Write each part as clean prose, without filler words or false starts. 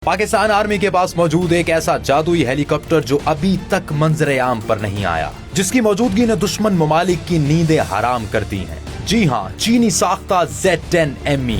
Pakistan army के पास मौजूद एक ऐसा जादुई हेलीकॉप्टर जो अभी तक मंजर आम पर नहीं आया, जिसकी मौजूदगी ने दुश्मन ममालिक की नींदें हराम कर दी हैं। जी हां, चीनी साख्ता Z-10ME।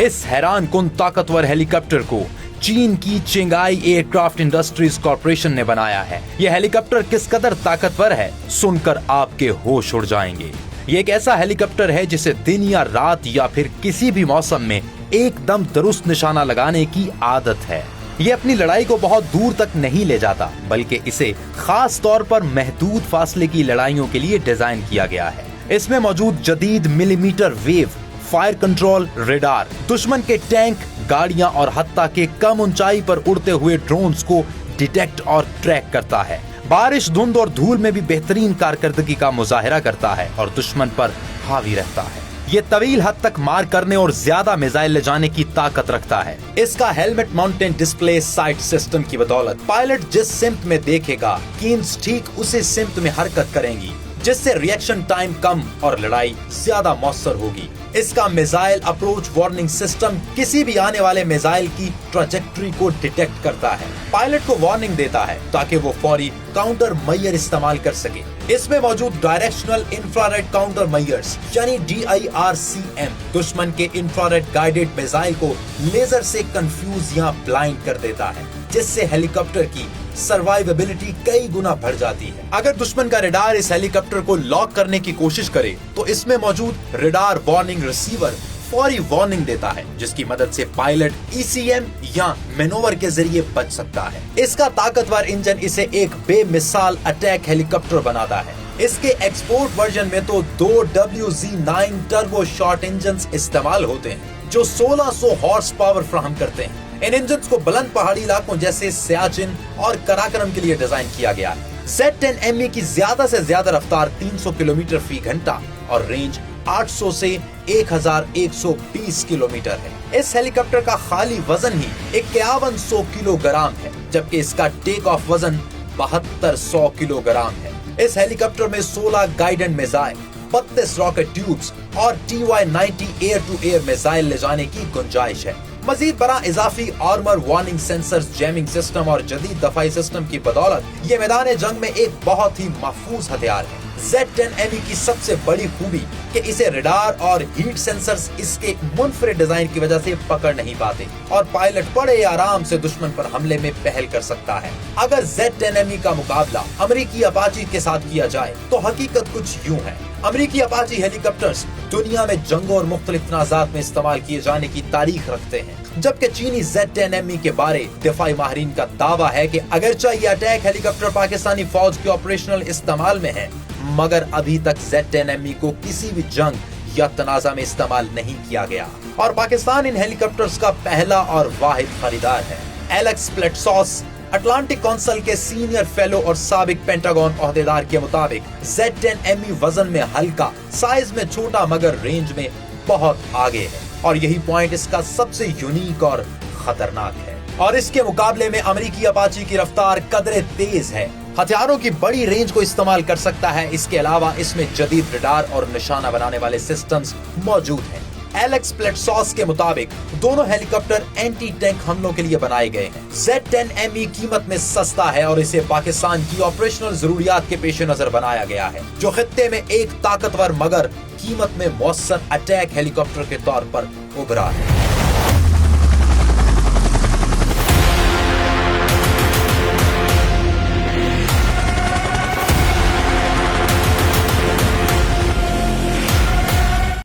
इस हैरान कुन ताकतवर हेलीकॉप्टर को चीन की चिंगाई एयरक्राफ्ट इंडस्ट्रीज कॉर्पोरेशन ने बनाया है। यह हेलीकॉप्टर किस कदर ताकतवर है, सुनकर आपके होश उड़ जाएंगे। ये एक ऐसा हेलीकॉप्टर है जिसे दिन या रात या फिर किसी भी मौसम में एकदम दुरुस्त निशाना लगाने की आदत है। ये अपनी लड़ाई को बहुत दूर तक नहीं ले जाता, बल्कि इसे खास तौर पर महदूद फासले की लड़ाइयों के लिए डिजाइन किया गया है। इसमें मौजूद जदीद millimetre wave fire control radar दुश्मन के टैंक, गाड़ियां और हत्ता के कम ऊंचाई पर उड़ते हुए ड्रोन्स को डिटेक्ट और ट्रैक करता है। बारिश, धुंध और धूल में भी बेहतरीन कारकर्दगी का मुजाहिरा करता है और दुश्मन पर हावी रहता है। ये तवील हद तक मार करने और ज्यादा मिसाइल ले जाने की ताकत रखता है। इसका helmet mounted display site system की बदौलत पायलट जिस सिमत में देखेगा, कीन्स ठीक उसी सिमत में हरकत करेंगी, जिससे रिएक्शन टाइम कम और लड़ाई ज्यादा मौसर होगी। इसका मिसाइल अप्रोच वार्निंग सिस्टम किसी भी आने वाले मिसाइल की ट्रैजेक्टरी को डिटेक्ट करता है, पायलट को वार्निंग देता है ताकि वो फौरी काउंटर मय्यर इस्तेमाल कर सके। इसमें मौजूद डायरेक्शनल इंफ्रारेड काउंटर मयर्स यानी DIRCM दुश्मन के इंफ्रारेड गाइडेड मिसाइल को लेजर से कंफ्यूज या ब्लाइंड कर देता है, जिससे हेलीकॉप्टर की सर्वाइवेबिलिटी कई गुना बढ़ जाती है। अगर दुश्मन का रेडार इस हेलीकॉप्टर को लॉक करने की कोशिश करे तो इसमें मौजूद रेडार वार्निंग रिसीवर फौरी वार्निंग देता है, जिसकी मदद से पायलट ECM या मैनोवर के जरिए बच सकता है। इसका ताकतवर इंजन इसे एक बेमिसाल अटैक हेलीकॉप्टर बनाता है। इसके एक्सपोर्ट वर्जन में तो 2 WZ-9 टर्बो शॉर्ट इंजन्स इस्तेमाल होते हैं, जो 1600 हॉर्स पावर फ्राहम करते हैं। इन इंजन्स को बुलंद पहाड़ी इलाकों जैसे सियाचिन और कराकरम के लिए डिजाइन किया गया है। Z-10ME की ज्यादा से ज्यादा रफ्तार 300 किलोमीटर फी घंटा और रेंज 800 से 1120 किलोमीटर है। इस हेलीकॉप्टर का खाली वजन ही 5100 किलोग्राम है, जबकि इसका टेक ऑफ वजन 7200 किलोग्राम है। इस हेलीकॉप्टर में 16 गाइडेड मिसाइल, 32 रॉकेट ट्यूब्स और TY-90 air to air missile ले जाने की गुंजाइश है। मजीद बड़ा इजाफी armour, warning sensors, jamming system और जदीद दफाई सिस्टम की बदौलत ये मैदान जंग में एक बहुत ही महफूज हथियार है। Z-10ME की सबसे बड़ी खूबी कि इसे रेडार और हीट सेंसर्स इसके मुनफरिद डिजाइन की वजह से पकड़ नहीं पाते और पायलट बड़े आराम से दुश्मन पर हमले में पहल कर सकता है। अगर Z-10ME का मुकाबला अमेरिकी अपाची के साथ किया जाए तो हकीकत कुछ यूं है। अमेरिकी अपाची हेलीकॉप्टर्स दुनिया में जंगों और मुख्तलिफ तनाज़ात में इस्तेमाल किए जाने की तारीख रखते हैं, जबकि चीनी Z-10ME के बारे दिफाई माहिरीन का दावा है कि अगरचे ये अटैक हेलीकॉप्टर पाकिस्तानी फौज के ऑपरेशनल इस्तेमाल में है, मगर अभी तक Z-10ME को किसी भी जंग या तनाज़ा में इस्तेमाल नहीं किया गया और पाकिस्तान इन हेलीकॉप्टर्स का पहला और वाहिद खरीदार है। एलेक्स प्लेटसॉस अटलांटिक काउंसिल के सीनियर फेलो और साबिक पेंटागन ओहदेदार के मुताबिक Z-10ME वजन में हल्का, साइज में छोटा मगर रेंज में बहुत आगे है और यही पॉइंट इसका सबसे यूनिक और खतरनाक है। और इसके मुकाबले में अमेरिकी अपाची की रफ्तार कदरे तेज है, हथियारों की बड़ी रेंज को इस्तेमाल कर सकता है। इसके अलावा इसमें जदीद रेडार और निशाना बनाने वाले सिस्टम्स मौजूद हैं। एलेक्स प्लेटसॉस के मुताबिक दोनों हेलीकॉप्टर एंटी टैंक हमलों के लिए बनाए गए हैं। Z-10ME कीमत में सस्ता है और इसे पाकिस्तान की ऑपरेशनल जरूरियात के पेश नजर बनाया गया है, जो खित्ते में एक ताकतवर मगर कीमत में मौसर अटैक हेलीकॉप्टर के तौर पर उभरा है।